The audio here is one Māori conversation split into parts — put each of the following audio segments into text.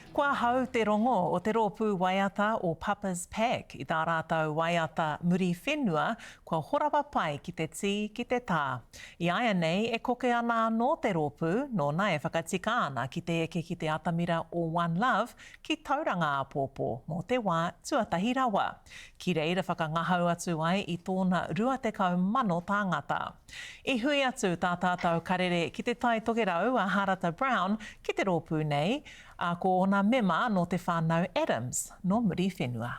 Kua hau te rongo o te rōpū waiata o Papa's Pack i tā rātou waiata muri whenua kua horapa pai ki te tī ki te tā. I aia nei e koke ana no te rōpū, nōna e whakatika ana ki te eke ki te atamira o One Love ki tauranga apōpō mō te wā tuatahi rawa. Ki reira whakangahau atu ai i tōna 20,000 tāngata. I hui atu tā tātou karere ki te tai tokerau a Harata Brown ki te rōpū nei, a ko ona mema no te whānau Adams no muri whenua.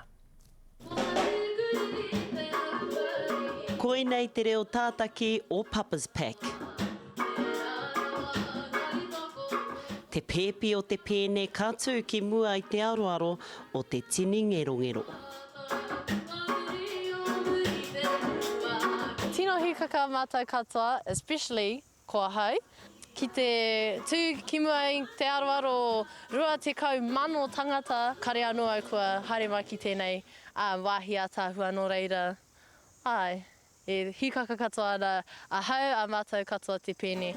Koe nei te reo tātaki o Papa's Pack. Te pēpi o te pēne kātū ki mua i te aroaro o te tini ngero-ngero. Tino hikaka mātou katoa, especially kua hau. Ki te tū ki mua i te aroaro 20,000 tangata, kare anō au kua haere mai ki tēnei wāhi a tāhua nō reira. Ai, e hikaka katoa ana a hau a mātou katoa te pēne.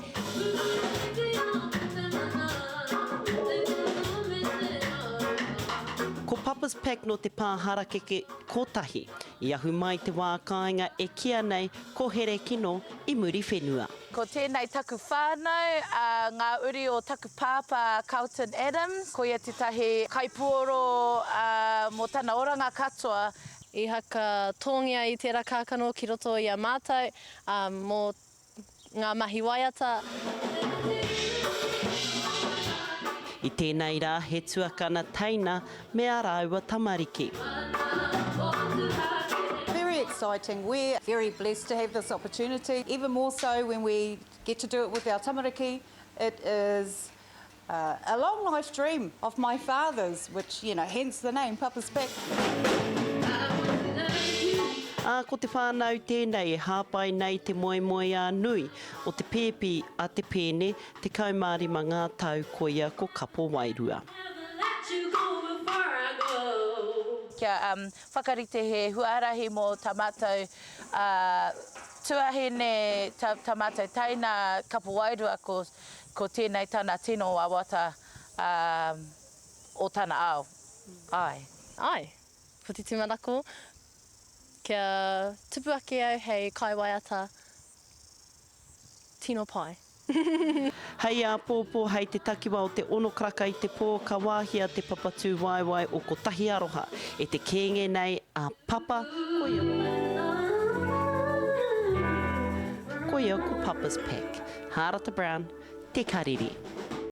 Ko Papa's Pack no te pāharakeke kotahi, i ahu mai te wā kāinga e kia nei ko here kino i muri whenua. Ko tēnei taku whānau, ngā uri o taku pāpā Carlton Adams, ko ia tētahi kaipuoro mō tāna oranga katoa. I haka tōngia i tērā kākano ki roto i a mātou mō ngā mahi waiata. I tēnei rā he tuakana teina me a rāua tamariki. Very exciting. We're very blessed to have this opportunity, even more so when we get to do it with our tamariki. It is a long life dream of my father's, which, you know, hence the name, Papa's Pack. Ko te whānau tēnei e hāpai nei te moe a nui o te pēpi a te pēne te kaumārima ngā tau ko ia ko Kapo Wairua. Kia whakarite he huarahi mō tā mātou tuahine tā mātou taina Kapo Wairua ko tēnei tāna tino awata o tāna ao. Ai. Ai, ko te timanako. Kia tupu ake au hei kaiwaiata tino pai. Hei a pōpō hei te takiwa o te ono kraka i te pō ka wāhia te papatū waiwai o ko tahi aroha e te kēnge nei a Papa ko ia ko Papa's Pack. Harata Brown, te kariri.